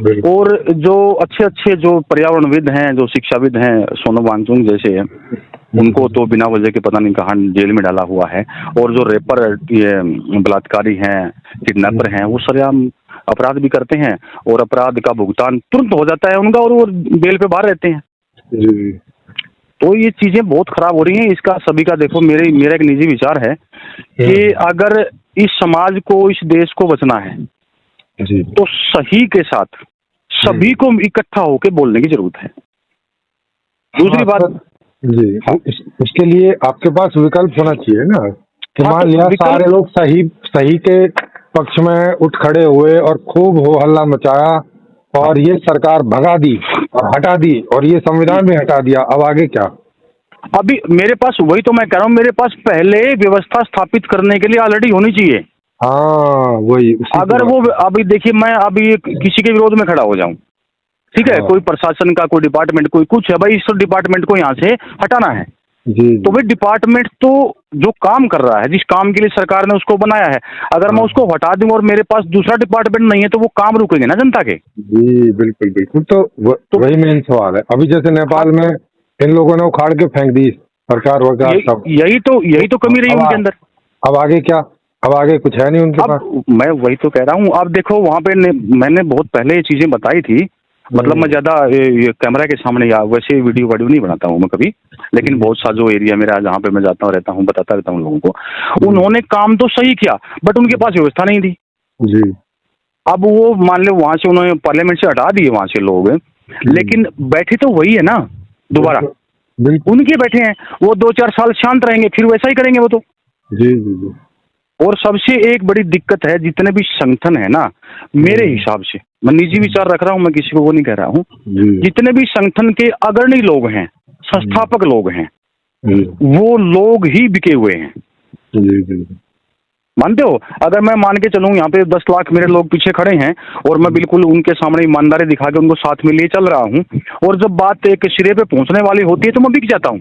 बिल्कुल। और जो अच्छे अच्छे जो पर्यावरणविद हैं, जो शिक्षाविद हैं, सोनम वांगचुक जैसे, उनको तो बिना वजह के पता नहीं कहाँ जेल में डाला हुआ है। और जो रेपर, ये बलात्कारी हैं, किडनैपर हैं, वो सरेआम अपराध भी करते हैं और अपराध का भुगतान तुरंत हो जाता है उनका और वो बेल पे बाहर रहते हैं। जी। तो ये चीजें बहुत खराब हो रही हैं। इसका सभी का देखो, मेरा एक निजी विचार है कि अगर इस समाज को, इस देश को बचना है जी। तो सही के साथ सभी को इकट्ठा होकर बोलने की जरूरत है। दूसरी बात जी, उसके लिए आपके पास विकल्प होना चाहिए ना, कि मान लिया सारे लोग सही के पक्ष में उठ खड़े हुए और खूब हो हल्ला मचाया और ये सरकार भगा दी और हटा दी और ये संविधान भी हटा दिया, अब आगे क्या? अभी मेरे पास, वही तो मैं कह रहा हूँ, मेरे पास पहले व्यवस्था स्थापित करने के लिए ऑलरेडी होनी चाहिए। हाँ, वही। अगर वो अभी देखिए, मैं अभी किसी के विरोध में खड़ा हो जाऊं, ठीक है, कोई प्रशासन का, कोई डिपार्टमेंट, कोई कुछ है, भाई इस डिपार्टमेंट को यहाँ से हटाना है, जी। तो भाई डिपार्टमेंट तो जो काम कर रहा है, जिस काम के लिए सरकार ने उसको बनाया है, अगर मैं उसको हटा दूं और मेरे पास दूसरा डिपार्टमेंट नहीं है तो वो काम रुकेंगे ना जनता के। जी बिल्कुल बिल्कुल। तो वही मेन सवाल है। अभी जैसे नेपाल में इन लोगों ने उखाड़ के फेंक दी सरकार वगैरह सब, यही तो कमी रही उनके अंदर। अब आगे क्या? अब आगे कुछ है नहीं उनके पास। मैं वही तो कह रहा हूँ। अब देखो वहाँ पे मैंने बहुत पहले ये चीजें बताई थी, मतलब मैं ज्यादा ये कैमरा के सामने या वैसे वीडियो नहीं बनाता हूँ मैं कभी, लेकिन बहुत सा जो एरिया मेरा जहाँ पे मैं जाता हूँ, रहता हूँ, बताता रहता हूँ लोगों को। उन्होंने काम तो सही किया, बट उनके पास व्यवस्था नहीं थी जी। अब वो मान लो वहां से उन्होंने पार्लियामेंट से हटा दिए वहां से लोग, लेकिन बैठे तो वही है ना, दोबारा उनके बैठे हैं। वो 2-4 साल शांत रहेंगे, फिर वैसा ही करेंगे वो तो। जी जी जी। और सबसे एक बड़ी दिक्कत है, जितने भी संगठन है ना, मेरे हिसाब से, मैं निजी विचार रख रहा हूँ, मैं किसी को वो नहीं कह रहा हूँ, जितने भी संगठन के अग्रणी लोग हैं, संस्थापक लोग हैं, वो लोग ही बिके हुए हैं। जी जी। मानते हो? अगर मैं मान के चलूं यहाँ पे 10 लाख मेरे लोग पीछे खड़े हैं और मैं बिल्कुल उनके सामने ईमानदारी दिखा के उनको साथ में लिए चल रहा हूँ, और जब बात एक सिरे पे पहुंचने वाली होती है तो मैं बिक जाता हूँ।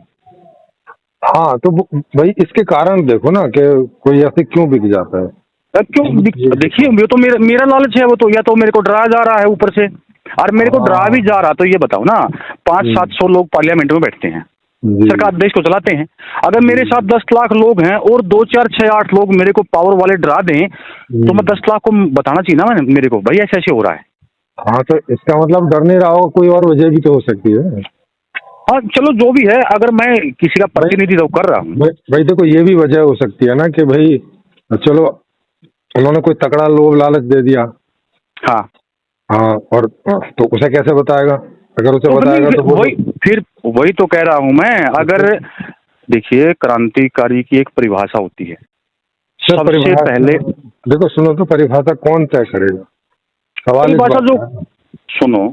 हाँ, तो भाई इसके कारण देखो ना कि कोई ऐसे क्यों बिक जाता है। क्यों? देखिए, वो तो मेरा लालच है, वो तो, या तो मेरे को डराया जा रहा है ऊपर से, और मेरे को डरा भी जा रहा, तो ये बताओ ना, 500-700 लोग पार्लियामेंट में बैठते हैं, सरकार देश को चलाते हैं। अगर मेरे साथ 10 लाख लोग हैं और 2-4-6-8 लोग मेरे को पावर वाले डरा दें, तो मैं 10 लाख को बताना चाहिए ना मेरे को, भाई ऐसे ऐसे हो रहा है। हाँ, तो इसका मतलब डर नहीं रहा होगा, कोई और वजह भी तो हो सकती है। हाँ चलो, जो भी है, अगर मैं किसी का प्रतिनिधित्व कर रहा हूँ, भाई देखो, ये भी वजह हो सकती है ना कि भाई चलो उन्होंने कोई तगड़ा लोभ लालच दे दिया। हाँ हाँ, और तो उसे कैसे बताएगा? अगर उसे बताएगा तो वही तो कह रहा हूँ मैं। अगर देखिए, क्रांतिकारी की एक परिभाषा होती है, सबसे पहले देखो, सुनो तो, परिभाषा कौन तय करेगा? सवाल परिभाषा जो, सुनो,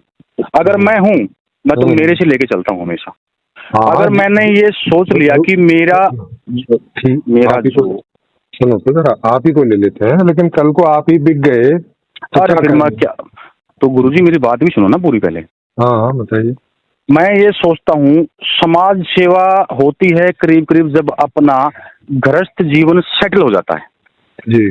अगर मैं हूँ, मैं तो मेरे से लेके चलता हूँ हमेशा। अगर मैंने ये सोच लिया कि मेरा जो, सुनो तो जरा, आप ही को ले लेते हैं, लेकिन कल को आप ही बिक गए तो फिर मैं क्या? तो गुरुजी मेरी बात भी सुनो ना पूरी पहले। हाँ बताइए। मैं ये सोचता हूँ, समाज सेवा होती है करीब करीब जब अपना गृहस्थ जीवन सेटल हो जाता है जी,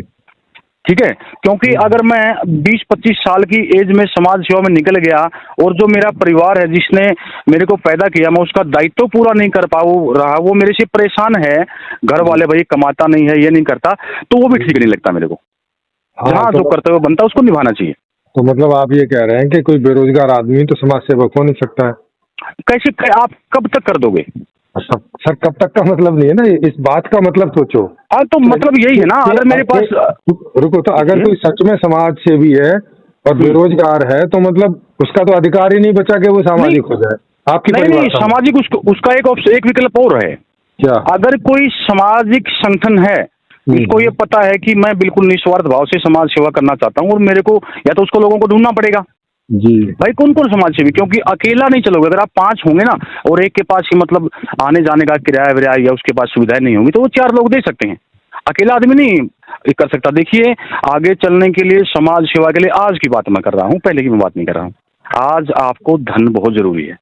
ठीक है। क्योंकि अगर मैं 20-25 साल की एज में समाज सेवा में निकल गया और जो मेरा परिवार है, जिसने मेरे को पैदा किया, मैं उसका दायित्व तो पूरा नहीं कर रहा, वो मेरे से परेशान है, घर वाले भाई कमाता नहीं है, ये नहीं करता, तो वो भी ठीक नहीं लगता मेरे को। जहाँ जो कर्तव्य बनता है उसको निभाना चाहिए। तो मतलब आप ये कह रहे हैं कि कोई बेरोजगार आदमी तो समाज सेवक हो नहीं सकता है? कैसे? आप कब तक कर दोगे? सर, कब तक का मतलब नहीं है ना, इस बात का मतलब सोचो। हाँ, तो मतलब यही है ना, अगर मेरे पास, रुको, तो अगर कोई सच में समाज सेवी है और बेरोजगार है, तो मतलब उसका तो अधिकार ही नहीं बचा कि वो सामाजिक हो जाए। आपकी नहीं, सामाजिक उसका एक विकल्प और है। क्या? अगर कोई सामाजिक संगठन है, उसको ये पता है कि मैं बिल्कुल निस्वार्थ भाव से समाज सेवा करना चाहता हूँ, और मेरे को या तो उसको लोगों को ढूंढना पड़ेगा जी भाई, कौन कौन समाज सेवी, क्योंकि अकेला नहीं चलोगे। अगर आप 5 होंगे ना, और एक के पास ही मतलब आने जाने का किराया विराया या उसके पास सुविधाएं नहीं होंगी, तो वो 4 लोग दे सकते हैं, अकेला आदमी नहीं कर सकता। देखिए, आगे चलने के लिए, समाज सेवा के लिए, आज की बात मैं कर रहा हूँ, पहले की मैं बात नहीं कर रहा हूँ, आज आपको धन बहुत जरूरी है।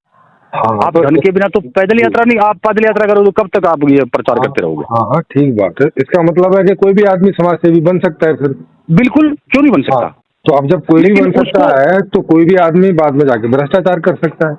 आप धन के बिना तो पैदल यात्रा नहीं, आप पैदल यात्रा करोगे तो कब तक आप ये प्रचार करते रहोगे? हाँ, ठीक बात है। इसका मतलब है कि कोई भी आदमी समाज सेवी बन सकता है फिर? बिल्कुल, क्यों नहीं बन सकता। तो अब जब कोई भी लेकिन बन सकता उसको है तो कोई भी आदमी बाद में जाके भ्रष्टाचार कर सकता है।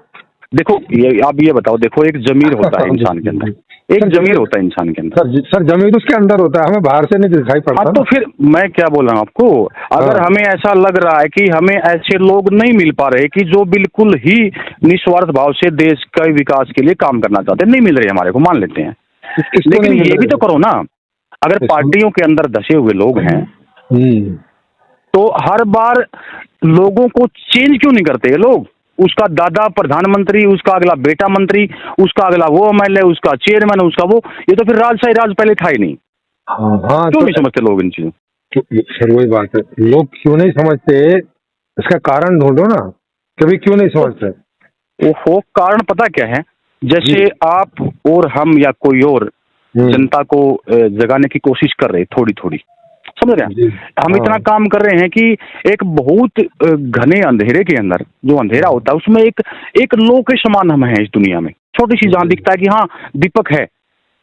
देखो, ये आप ये बताओ, देखो एक जमीर होता है इंसान के अंदर, एक सर जमीर होता है इंसान के अंदर। सर जमीर उसके अंदर होता है, हमें बाहर से नहीं दिखाई हाँ पड़ता तो ना। फिर मैं क्या बोल रहा हूँ आपको, अगर हाँ। हमें ऐसा लग रहा है कि हमें ऐसे लोग नहीं मिल पा रहे कि जो बिल्कुल ही निस्वार्थ भाव से देश के विकास के लिए काम करना चाहते हैं, नहीं मिल रहे हमारे को, मान लेते हैं, किसको लेकिन नहीं मिल ये भी रहे? तो करो ना, अगर पार्टियों के अंदर धसे हुए लोग हैं तो हर बार लोगों को चेंज क्यों नहीं करते ये लोग? उसका दादा प्रधानमंत्री, उसका अगला बेटा मंत्री, उसका अगला वो एमएलए, उसका चेयरमैन, उसका वो, ये तो फिर राजशाही राज पहले था ही नहीं। हाँ हाँ, क्यों तो नहीं समझते लोग इन चीजों? सर वही बात है, लोग क्यों नहीं समझते, इसका कारण ढूंढो ना, कभी क्यों नहीं समझते? वो कारण पता क्या है, जी। जैसे आप और हम या कोई और जनता को जगाने की कोशिश कर रहे, थोड़ी थोड़ी, समझ रहे जी। हैं? हम हाँ। इतना काम कर रहे हैं कि एक बहुत घने अंधेरे के अंदर, जो अंधेरा होता है उसमें एक एक लो के समान हम हैं इस दुनिया में, छोटी सी जहां दिखता है कि हाँ दीपक है,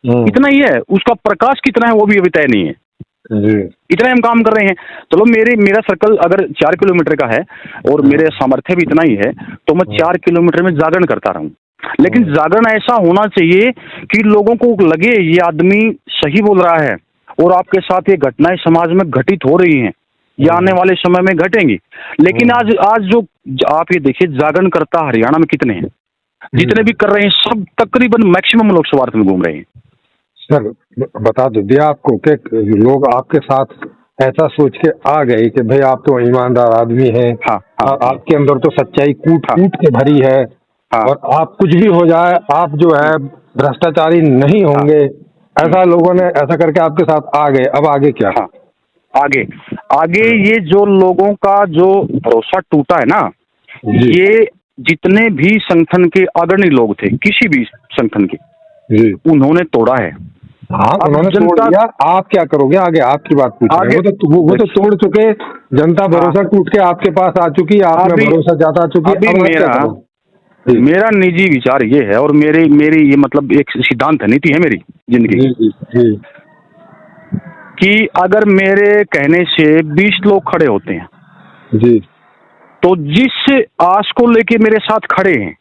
इतना ही है, उसका प्रकाश कितना है वो भी अभी तय नहीं है। जी। इतना हम काम कर रहे हैं। चलो मेरा सर्कल अगर 4 किलोमीटर का है और मेरे सामर्थ्य भी इतना ही है, तो मैं 4 किलोमीटर में जागरण करता रहूं, लेकिन जागरण ऐसा होना चाहिए कि लोगों को लगे ये आदमी सही बोल रहा है और आपके साथ ये घटनाएं समाज में घटित हो रही हैं, ये आने वाले समय में घटेंगी। लेकिन आज आज जो आप ये देखिए, जागरण करता हरियाणा में कितने हैं, जितने भी कर रहे हैं सब तकरीबन मैक्सिमम लोग स्वार्थ में घूम रहे हैं। सर बता दो दिया आपको कि लोग आपके साथ ऐसा सोच के आ गए कि भाई आप तो ईमानदार आदमी हैं। हाँ, हाँ, आपके अंदर तो सच्चाई कूट हाँ, कूट के भरी है। हाँ, और आप कुछ भी हो जाए, आप जो है भ्रष्टाचारी नहीं होंगे, ऐसा लोगों ने ऐसा करके आपके साथ आ गए। अब आगे क्या? हाँ, आगे आगे ये जो लोगों का जो भरोसा टूटा है ना, जी। ये जितने भी संगठन के अग्रणी लोग थे, किसी भी संगठन के, जी। उन्होंने तोड़ा है। हाँ, अब उन्होंने तोड़ जनता दिया। आप क्या करोगे आगे? आपकी बात पूछ रहे हैं। वो तो तोड़ चुके, जनता भरोसा टूट के आपके पास आ चुकी, आप में भरोसा ज्यादा आ चुकी। अभी अब आप क्या करोगे? मेरा निजी विचार ये है, और मेरी मेरी ये मतलब एक सिद्धांत है, नीति है मेरी जिंदगी जी जी जी। कि अगर मेरे कहने से 20 लोग खड़े होते हैं जी। तो जिस आस को लेके मेरे साथ खड़े हैं,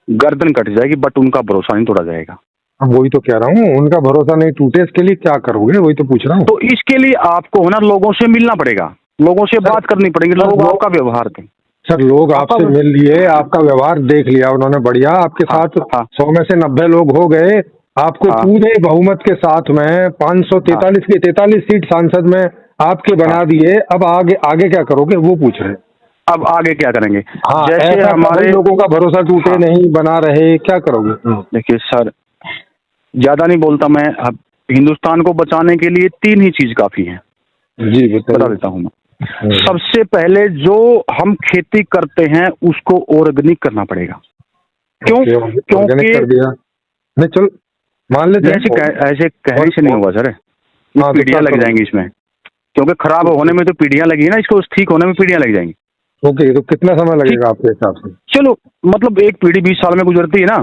गर्दन कट जाएगी, बट उनका भरोसा नहीं तोड़ा जाएगा। अब वही तो कह रहा हूँ, उनका भरोसा नहीं टूटे, इसके लिए क्या करोगे? वही तो पूछ रहा हूँ। तो इसके लिए आपको है ना लोगों से मिलना पड़ेगा, लोगों से बात करनी पड़ेगी, लोग आपका व्यवहार दें। सर लोग आपसे मिल लिए, आपका व्यवहार देख लिया उन्होंने, बढ़िया आपके साथ 100 में से 90 लोग हो गए, आपको पूरे बहुमत के साथ में 543 की 43 सीट सांसद में आपके बना दिए। अब आगे आगे क्या करोगे वो पूछ रहे हैं। अब आगे क्या करेंगे? हाँ, जैसे हमारे लोगों का भरोसा टूटे नहीं, बना रहे, क्या करोगे? देखिए सर, ज्यादा नहीं बोलता मैं, अब हिंदुस्तान को बचाने के लिए 3 ही चीज काफी है। जी बता देता हूँ मैं। सबसे पहले जो हम खेती करते हैं उसको ऑर्गेनिक करना पड़ेगा। क्यों? क्योंकि कर दिया नहीं, चल मान लेते ऐसे कहने से नहीं होगा सर, पीढ़ियां लग जाएंगी इसमें, क्योंकि खराब होने में तो पीढ़ियां लगी ना, इसको ठीक होने में पीढ़ियां लग जाएंगी। ओके, तो कितना समय लगेगा आपके हिसाब से? चलो मतलब एक पीढ़ी 20 साल में गुजरती है ना।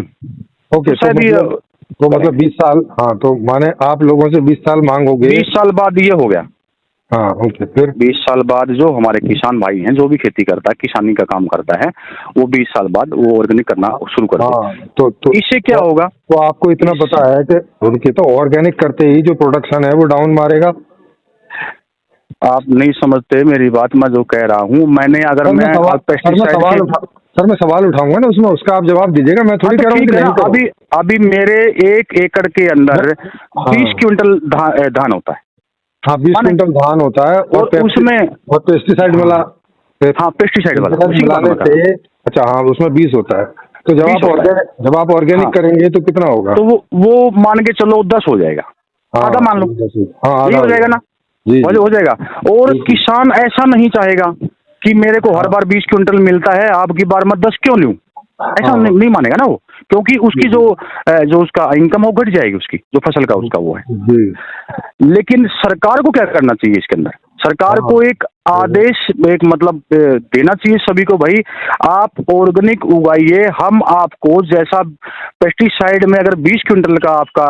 ओके, तो मतलब 20 साल। हाँ, तो माने आप लोगों से 20 साल मांगोगे। 20 साल बाद ये हो गया। हाँ, ओके, फिर 20 साल बाद जो हमारे किसान भाई हैं, जो भी खेती करता है, किसानी का काम करता है, वो 20 साल बाद वो ऑर्गेनिक करना शुरू कर दे। हाँ, तो इससे क्या होगा? तो आपको इतना पता है कि उनके तो ऑर्गेनिक करते ही जो प्रोडक्शन है वो डाउन मारेगा। आप नहीं समझते मेरी बात, मैं जो कह रहा हूँ, मैंने अगर सर मैं सवाल उठाऊंगा ना उसमें, उसका आप जवाब दीजिएगा। मैं थोड़ी कह रहा हूँ कि नहीं करो। अभी मेरे 1 एकड़ के अंदर 20 क्विंटल धान होता है। हाँ, 20 क्विंटल धान होता है, और उसमें और पेस्टिसाइड वाला। हाँ, पेस्टिसाइड वाला मिलाने से। अच्छा, हाँ, उसमें 20 होता है। तो जब आप ऑर्गेनिक करेंगे तो कितना होगा? तो वो मान के चलो 10 हो जाएगा, आधा मान लो। हाँ, ये हो जाएगा ना, हो जाएगा। और किसान ऐसा नहीं चाहेगा कि मेरे को हर बार 20 क्विंटल मिलता है, आपकी बार मैं 10 क्यों लूं, ऐसा नहीं मानेगा ना वो, क्योंकि उसकी जो उसका इनकम वो घट जाएगी, उसकी जो फसल का उसका वो है। लेकिन सरकार को क्या करना चाहिए इसके अंदर? सरकार को एक आदेश एक मतलब देना चाहिए सभी को, भाई आप ऑर्गेनिक उगाइए, हम आपको जैसा पेस्टिसाइड में अगर 20 क्विंटल का आपका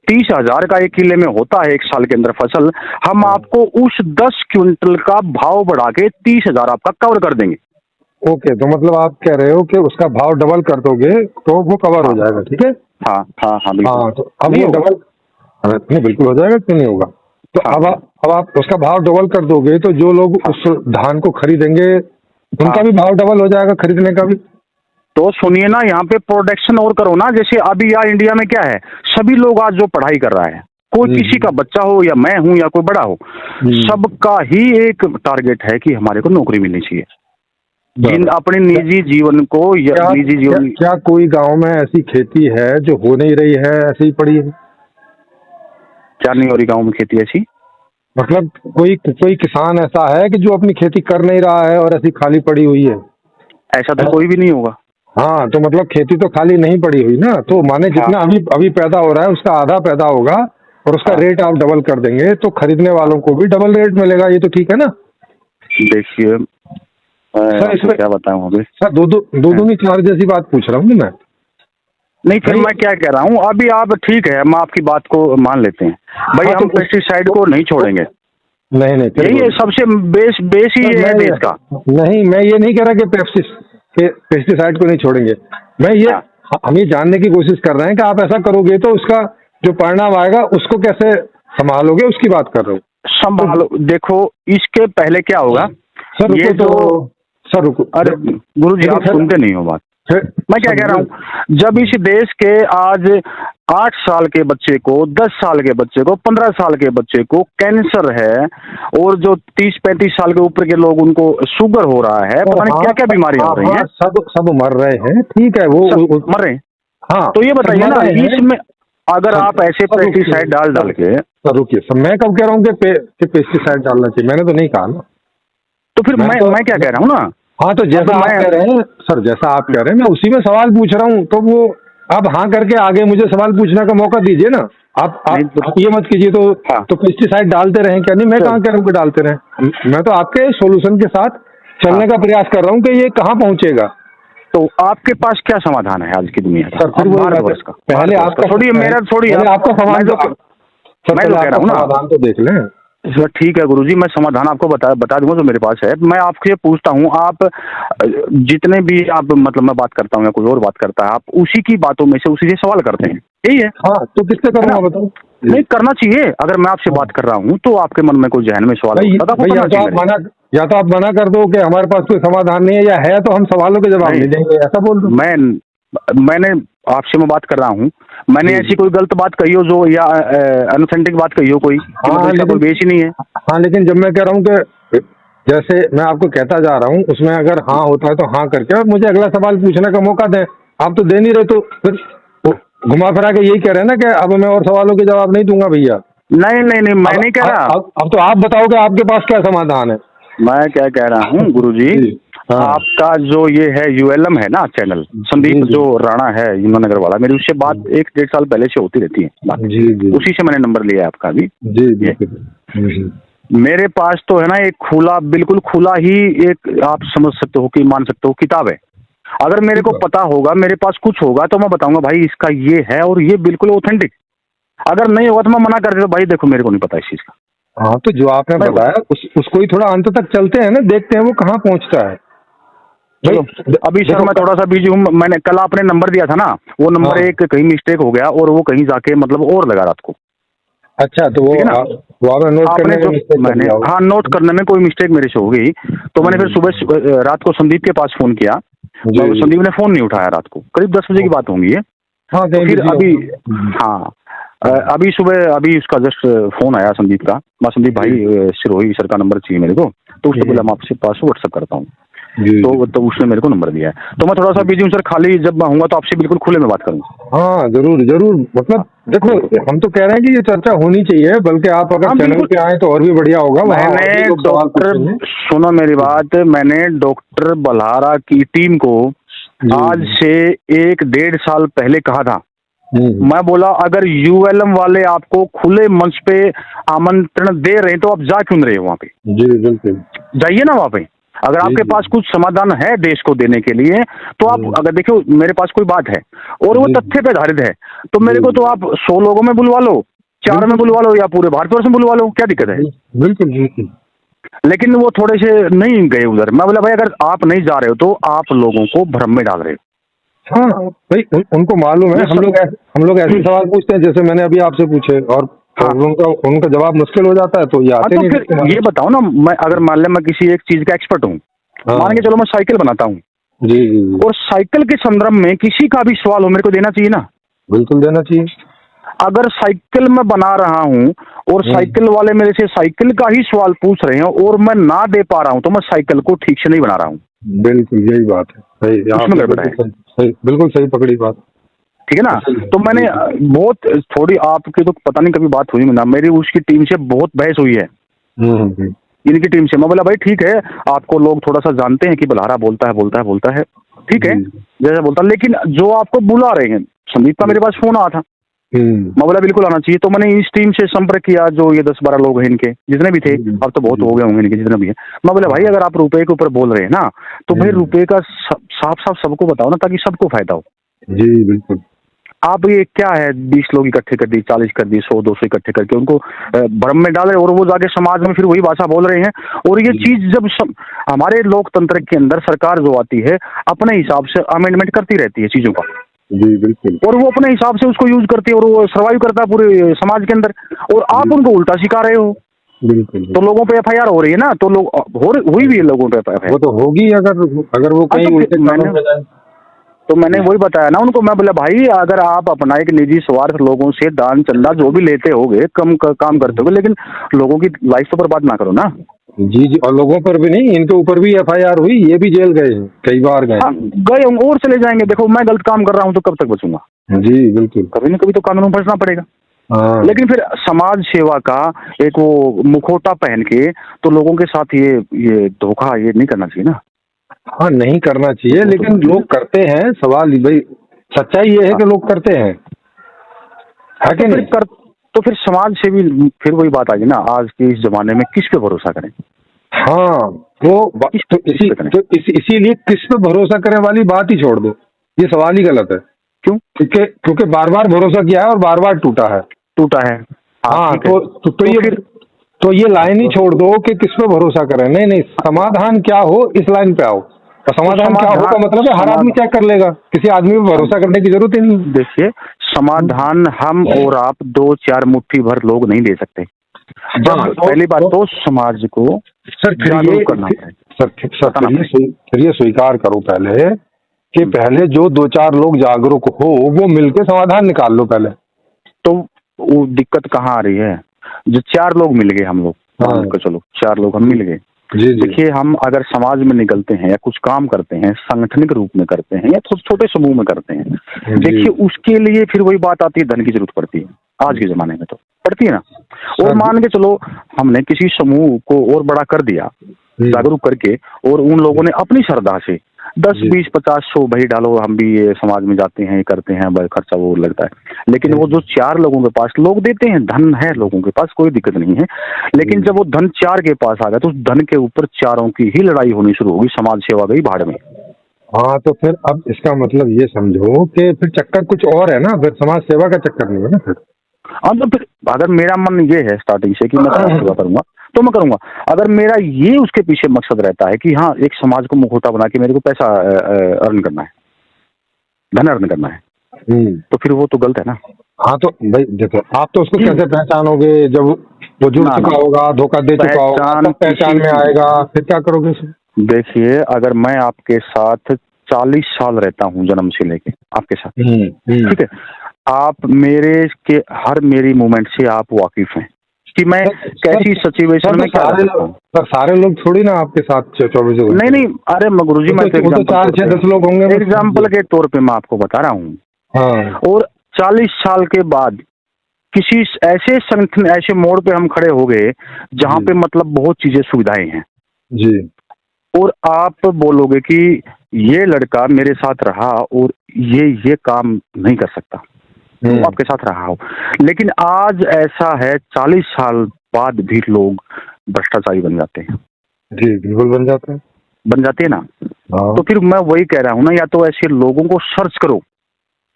30,000 का एक किले में होता है एक साल के अंदर फसल, हम आपको उस 10 क्विंटल का भाव बढ़ा के 30,000 आपका कवर कर देंगे। ओके, तो मतलब आप कह रहे हो कि उसका भाव डबल कर दोगे तो वो कवर हो जाएगा, ठीक है? हाँ हाँ हाँ बिल्कुल। हाँ, तो अब नहीं वो होगा। डबल, नहीं बिल्कुल हो जाएगा, क्यों नहीं होगा? तो हाँ। अब आप उसका भाव डबल कर दोगे तो जो लोग उस धान को खरीदेंगे उनका हाँ। भी भाव डबल हो जाएगा, खरीदने का भी। तो सुनिए ना, यहाँ पे प्रोडक्शन और करो ना, जैसे अभी यार इंडिया में क्या है, सभी लोग आज जो पढ़ाई कर रहा है, कोई किसी का बच्चा हो या मैं हूं या कोई बड़ा हो, सबका ही एक टारगेट है कि हमारे को नौकरी मिलनी चाहिए। जिन अपने निजी जीवन को या क्या, निजी जीवन क्या कोई गांव में ऐसी खेती है जो हो नहीं रही है, ऐसी ही पड़ी है? क्या नहीं हो रही गाँव में खेती ऐसी? मतलब कोई किसान ऐसा है कि जो अपनी खेती कर नहीं रहा है और ऐसी खाली पड़ी हुई है? ऐसा तो कोई भी नहीं होगा। हाँ, तो मतलब खेती तो खाली नहीं पड़ी हुई ना, तो माने जितना अभी अभी पैदा हो रहा है उसका आधा पैदा होगा और उसका रेट आप डबल कर देंगे तो खरीदने वालों को भी डबल रेट मिलेगा, ये तो ठीक है ना? देखिए सर इसमें क्या बताऊं अभी सर, दो नहीं चार जैसी बात पूछ रहा हूँ मैं। नहीं, फिर मैं क्या कह रहा हूँ, अभी आप ठीक है, हम आपकी बात को मान लेते हैं भाई, हाँ, हम पेस्टिसाइड को नहीं छोड़ेंगे। नहीं यही है सबसे बेस ही ये है देश का। नहीं, मैं ये नहीं कह रहा कि पेस्टिसाइड को नहीं छोड़ेंगे, मैं ये हम ये जानने की कोशिश कर रहे हैं कि आप ऐसा करोगे तो उसका जो परिणाम आएगा उसको कैसे संभालोगे, उसकी बात कर रहा हूँ। संभालो, देखो इसके पहले क्या होगा। सर ये रुको, तो सर रुको, अरे गुरुजी आप सुनते नहीं हो बात। मैं क्या कह रहा हूँ, जब इस देश के आज 8 साल के बच्चे को, 10 साल के बच्चे को, 15 साल के बच्चे को कैंसर है, और जो 30-35 साल के ऊपर के लोग उनको शुगर हो रहा है, पता नहीं क्या क्या बीमारियां हो रही हैं, सब मर रहे हैं, ठीक है, वो मर रहे हैं। हाँ, तो ये बताइए ना, इसमें अगर आप ऐसे पेस्टिसाइड डाल के, सर रुकिए, मैं कब कह रहा हूँ कि पेस्टिसाइड डालना चाहिए? मैंने तो नहीं कहा ना। तो फिर मैं क्या कह रहा हूँ ना। हाँ, तो जैसा आप कह रहे हैं सर, जैसा आप कह रहे हैं मैं उसी में सवाल पूछ रहा हूँ, तो वो आप हाँ करके आगे मुझे सवाल पूछने का मौका दीजिए ना। आप ये मत कीजिए तो पेस्टिसाइड डालते रहें क्या? नहीं, मैं कहाँ कह रहा हूँ कि डालते रहें, मैं तो आपके सोल्यूशन के साथ चलने का प्रयास कर रहा हूँ कि ये कहाँ पहुँचेगा। तो आपके पास क्या समाधान है आज की दुनिया का? सर फिर वो भारतवर्ष का, पहले आपका छोड़िए मेरा, छोड़िए आपका समाधान, मैं जो कह रहा हूँ ना, समाधान तो देख लें। सर ठीक है गुरुजी, मैं समाधान आपको बता दूंगा जो मेरे पास है। मैं आपसे पूछता हूँ, आप जितने भी आप मतलब मैं बात करता हूँ या कोई और बात करता है, आप उसी की बातों में से उसी से सवाल करते हैं, यही है? हाँ, तो किससे करूँगा बताओ? नहीं करना चाहिए, अगर मैं आपसे बात कर रहा हूँ तो आपके मन में कोई जहन में सवाल या तो आप मना कर दो कि हमारे पास कोई समाधान नहीं है, या है तो हम सवालों के जवाब नहीं देंगे, ऐसा बोल दो। मैंने आपसे मैं बात कर रहा हूँ, मैंने ऐसी कोई गलत बात कही हो जो या अनऑथेंटिक बात कही हो कोई? हाँ, कोई बेस ही नहीं है। हाँ, लेकिन जब मैं कह रहा हूँ कि जैसे मैं आपको कहता जा रहा हूँ उसमें अगर हाँ होता है तो हाँ करके और मुझे अगला सवाल पूछने का मौका दें। आप तो दे नहीं रहे, तो फिर घुमा फिरा के यही कह रहे हैं ना कि अब मैं और सवालों के जवाब नहीं दूंगा भैया। नहीं, मैं नहीं कह रहा। अब तो आप बताओगे आपके पास क्या समाधान है। मैं क्या कह रहा हूँ गुरुजी, आपका जो ये है ULM है ना चैनल, संदीप जो राणा है यमुनानगर वाला, मेरी उससे बात 1-1.5 साल पहले से होती रहती है जी, उसी से मैंने नंबर लिया है आपका भी जी। मेरे पास तो है ना एक खुला, बिल्कुल खुला ही एक, आप समझ सकते हो कि मान सकते हो, किताब है। अगर मेरे को पता होगा, मेरे पास कुछ होगा तो मैं बताऊंगा भाई इसका ये है और ये बिल्कुल ऑथेंटिक। अगर नहीं होगा तो मैं मना कर देता, भाई देखो मेरे को नहीं पता इस चीज का। हाँ, तो जो आपने बताया उसको ही थोड़ा अंत तक चलते हैं ना, देखते हैं वो कहाँ पहुँचता है। अभी सर मैं थोड़ा सा बिजी हूँ, मैंने कल आपने नंबर दिया था ना, वो नंबर एक कहीं मिस्टेक हो गया और वो कहीं जाके मतलब और लगा रात को। अच्छा, तो वो आपने नोट करने में मैंने हाँ नोट करने में कोई मिस्टेक मेरे से हो गई, तो मैंने फिर सुबह रात को संदीप के पास फोन किया, संदीप ने फोन नहीं उठाया, रात को करीब 10 बजे की बात होंगी ये। हाँ, तो फिर अभी अभी सुबह अभी उसका जस्ट फोन आया संदीप का, मैं संदीप भाई सिरोही सर का नंबर चाहिए मेरे को, तो उसको बोला मैं आपसे पास व्हाट्सएप करता हूँ, तो उसने मेरे को नंबर दिया है। तो मैं थोड़ा सा बिजी हूँ सर, खाली जब मैं हूँगा तो आपसे बिल्कुल खुले में बात करूँगा। हाँ जरूर, मतलब देखो हम तो कह रहे हैं कि ये चर्चा होनी चाहिए, बल्कि आप अगर चैनल पे आए तो और भी बढ़िया होगा। मैंने डॉक्टर, सुनो मेरी बात, मैंने डॉक्टर बल्हारा की टीम को आज से 1-1.5 साल पहले कहा था मैं बोला अगर यूएलएम वाले आपको खुले मंच पे आमंत्रण दे रहे हैं तो आप जा क्यों नहीं रहे हो वहां पे? जी बिल्कुल। जाइए ना वहां पे। अगर आपके पास कुछ समाधान है देश को देने के लिए तो आप, अगर देखो मेरे पास कोई बात है और वो तथ्य पे आधारित है तो मेरे को तो आप 100 लोगों में बुलवा लो, 4 में बुलवा लो या पूरे भारतवर्ष में बुलवा लो, क्या दिक्कत है? बिल्कुल बिल्कुल। लेकिन वो थोड़े से नहीं गए उधर। मैं बोला भाई अगर आप नहीं जा रहे हो तो आप लोगों को भ्रम में डाल रहे हो। हाँ भाई उनको मालूम है। हम लोग ऐसे सवाल पूछते हैं जैसे मैंने अभी आपसे पूछे, और हाँ। उनका जवाब मुश्किल हो जाता है तो ये आते तो नहीं। फिर ये बताओ ना, मैं अगर मान लिया मैं किसी एक चीज का एक्सपर्ट हूँ, मान के चलो मैं साइकिल बनाता हूँ, जी जी जी, और साइकिल के संदर्भ में किसी का भी सवाल हो मेरे को देना चाहिए ना। बिल्कुल देना चाहिए। अगर साइकिल मैं बना रहा हूँ और साइकिल वाले मेरे से साइकिल का ही सवाल पूछ रहे हैं और मैं ना दे पा रहा हूँ तो मैं साइकिल को ठीक से नहीं बना रहा हूँ। बिल्कुल यही बात है। सही, उसमें गड़बड़ है। सही, बिल्कुल सही पकड़ी बात। ठीक है ना। तो मैंने बहुत थोड़ी, आपकी तो पता नहीं कभी बात हुई ना, मेरी उसकी टीम से बहुत बहस हुई है, इनकी टीम से। मैं बोला भाई ठीक है, आपको लोग थोड़ा सा जानते हैं कि बल्हारा बोलता है, ठीक है जैसे बोलता, लेकिन जो आपको बुला रहे हैं, संदीप का मेरे पास फोन आया था, मैं बोला बिल्कुल आना चाहिए। तो मैंने इस टीम से संपर्क किया, जो ये 10-12 लोग हैं इनके, जितने भी थे, अब तो बहुत हो गए होंगे इनके जितने भी हैं। मैं बोला भाई अगर आप रुपए के ऊपर बोल रहे हैं ना तो भाई रुपए का साफ साफ सबको बताओ ना, ताकि सबको फायदा हो। जी बिल्कुल। आप ये क्या है, 20 लोग इकट्ठे कर दिए, 40 कर दिए, 100-200 इकट्ठे करके उनको भ्रम में डाल रहे, और वो जाके समाज में फिर वही भाषा बोल रहे हैं। और ये चीज जब हमारे लोकतंत्र के अंदर सरकार जो आती है अपने हिसाब से अमेंडमेंट करती रहती है चीजों का, जी बिल्कुल, और वो अपने हिसाब से उसको यूज करती है और वो सर्वाइव करता है पूरे समाज के अंदर, और आप उनको उल्टा सिखा रहे हो। बिल्कुल तो लोगों पे एफआईआर हो रही है ना, तो लोग हुई भी है लोगों पे एफआईआर। वो तो होगी अगर वो कहीं उल्टे कानून पे जाए। तो मैंने वही बताया ना उनको, मैं बोला भाई अगर आप अपना एक निजी स्वार्थ लोगों से दान चंदा जो भी लेते होगे, कम काम करते होगे, लेकिन लोगों की लाइफ तो बर्बाद ना करो ना। जी जी, और लोगों पर भी नहीं, इनके ऊपर भी एफआईआर हुई, ये भी जेल गए, कई बार गए। हाँ, गए होंगे और चले जाएंगे। देखो मैं गलत काम कर रहा हूँ तो कब तक बचूंगा? जी बिल्कुल, कभी ना कभी तो कानून में फंसना पड़ेगा। हाँ। लेकिन फिर समाज सेवा का एक वो मुखौटा पहन के तो लोगों के साथ ये धोखा ये नहीं करना चाहिए ना। हाँ नहीं करना चाहिए, लेकिन लोग करते हैं। सवाल भाई सच्चाई ये है कि लोग करते हैं, है कि नहीं? तो फिर समाज से भी फिर वही बात आ गई ना, आज के इस जमाने में किस पे भरोसा करें? हाँ तो इसीलिए किस पे भरोसा करें वाली बात ही छोड़ दो, ये सवाल ही गलत है। क्यों? क्योंकि बार बार भरोसा किया है और बार बार टूटा है। हाँ तो ये लाइन ही छोड़ दो कि किस पे भरोसा करें। नहीं, समाधान क्या हो इस लाइन पे आओ। और समाधान क्या हो का मतलब है हर आदमी चेक कर लेगा, किसी आदमी पे भरोसा करने की जरूरत ही नहीं। देखिए समाधान हम और आप 2-4 मुट्ठी भर लोग नहीं दे सकते। पहली बात तो समाज को जागरूक करना है। फिर ये स्वीकार करो पहले कि पहले जो 2-4 लोग जागरूक हो वो मिलके समाधान निकाल लो पहले। तो वो दिक्कत कहाँ आ रही है? जो 4 लोग मिल गए, हम लोग मान के चलो 4 लोग हम मिल गए। देखिए हम अगर समाज में निकलते हैं या कुछ काम करते हैं, संगठनिक रूप में करते हैं या छोटे समूह में करते हैं, देखिए उसके लिए फिर वही बात आती है, धन की जरूरत पड़ती है। आज के जमाने में तो पड़ती है ना। और मान के चलो हमने किसी समूह को और बड़ा कर दिया जागरूक करके, और उन लोगों ने अपनी श्रद्धा से 10, 20, 50, 100 भाई डालो, हम भी ये समाज में जाते हैं, ये करते हैं, बड़ा खर्चा वो लगता है। लेकिन वो जो 4 लोगों के पास लोग देते हैं, धन है लोगों के पास, कोई दिक्कत नहीं है। लेकिन जब वो धन 4 के पास आ गया तो उस धन के ऊपर 4 की ही लड़ाई होनी शुरू होगी, समाज सेवा गई भाड़ में। हाँ तो फिर अब इसका मतलब ये समझो कि फिर चक्कर कुछ और है ना, फिर समाज सेवा का चक्कर नहीं है ना फिर। हाँ तो फिर अगर मेरा मन ये है स्टार्टिंग से कि मैं समाज सेवा करूंगा तो मैं करूंगा। अगर मेरा ये उसके पीछे मकसद रहता है कि हाँ एक समाज को मुखौटा बना के मेरे को पैसा अर्न करना है, धन अर्न करना है, तो फिर वो तो गलत है ना। हाँ तो भाई देखो, आप तो उसको कैसे पहचानोगे? जब वो जुड़ चुका होगा, धोखा दे चुका होगा, तब पहचान में आएगा, फिर क्या करोगे? देखिए अगर मैं आपके साथ 40 साल रहता हूँ जन्म से लेके आपके साथ, ठीक है, आप मेरी मूवमेंट से आप वाकिफ हैं कि मैं कैसी सिचुएशन में क्या करता हूँ। सर सारे लोग थोड़ी ना आपके साथ 24 घंटे। नहीं, अरे गुरुजी मैं तो 4-6-10 लोग होंगे। एग्जाम्पल के तौर पे मैं आपको बता रहा हूँ। हाँ। और 40 साल के बाद किसी ऐसे संगठन, ऐसे मोड़ पे हम खड़े हो गए जहाँ पे मतलब बहुत चीजें सुविधाएं हैं जी, और आप बोलोगे कि ये लड़का मेरे साथ रहा और ये काम नहीं कर सकता, वो आपके साथ रहा हो। लेकिन आज ऐसा है 40 साल बाद भी लोग भ्रष्टाचारी बन जाते हैं। जी बिल्कुल बन जाते हैं। बन जाते हैं ना। हाँ। तो फिर मैं वही कह रहा हूँ ना, या तो ऐसे लोगों को सर्च करो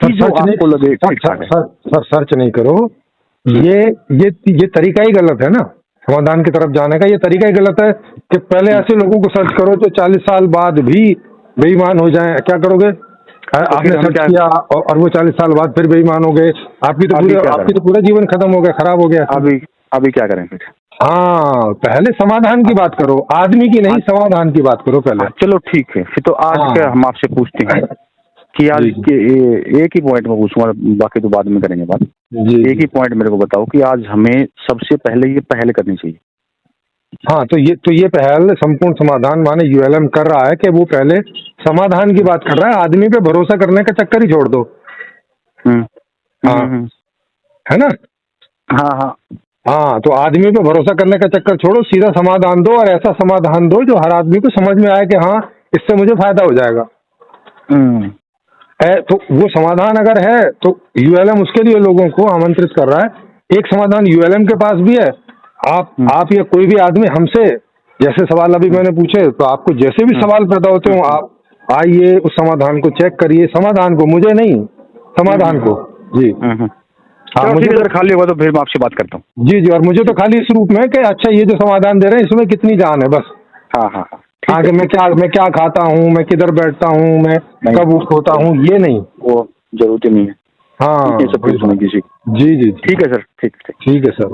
कि जो आपको लगे ठीक ठाक है। सर सर्च नहीं करो, ये तरीका ही गलत है ना समाधान की तरफ जाने का। ये तरीका ही गलत है कि पहले ऐसे लोगों को सर्च करो जो 40 साल बाद भी बेईमान हो जाएं। क्या करोगे? आपने सर्च किया और वो 40 साल बाद फिर बेईमान हो गए, आपकी तो पूरा जीवन खत्म हो गया, खराब हो गया। अभी क्या करें फिर? हाँ, पहले समाधान की बात करो, आदमी की नहीं, समाधान की बात करो पहले। चलो ठीक है, फिर तो आज क्या हम आपसे पूछते हैं कि आज के एक ही पॉइंट में पूछूंगा, बाकी तो बाद में करेंगे बात। एक ही पॉइंट मेरे को बताओ कि आज हमें सबसे पहले ये पहल करनी चाहिए। हाँ, तो ये पहल संपूर्ण समाधान माने यूएलएम कर रहा है कि वो पहले समाधान की बात कर रहा है। आदमी पे भरोसा करने का चक्कर ही छोड़ दो। हाँ, है ना? हाँ, तो आदमी पे भरोसा करने का चक्कर छोड़ो, सीधा समाधान दो, और ऐसा समाधान दो जो हर आदमी को समझ में आए कि हाँ इससे मुझे फायदा हो जाएगा। तो वो समाधान अगर है तो यूएलएम उसके लिए लोगों को आमंत्रित कर रहा है। एक समाधान यूएलएम के पास भी है। आप या कोई भी आदमी हमसे जैसे सवाल अभी मैंने पूछे, तो आपको जैसे भी सवाल पैदा होते हो आप आइए, उस समाधान को चेक करिए, समाधान को, मुझे नहीं, समाधान को। जी हाँ, मुझे अगर खाली होगा तो फिर मैं आपसे बात करता हूँ। जी, और मुझे तो खाली इस रूप में कि अच्छा ये जो समाधान दे रहे हैं इसमें कितनी जान है, बस। हाँ, कि मैं क्या खाता हूँ, मैं किधर बैठता हूँ, मैं कब उठता हूँ, ये नहीं, वो जरूरत नहीं है। हाँ, सब कुछ किसी। जी, ठीक है सर, ठीक है सर।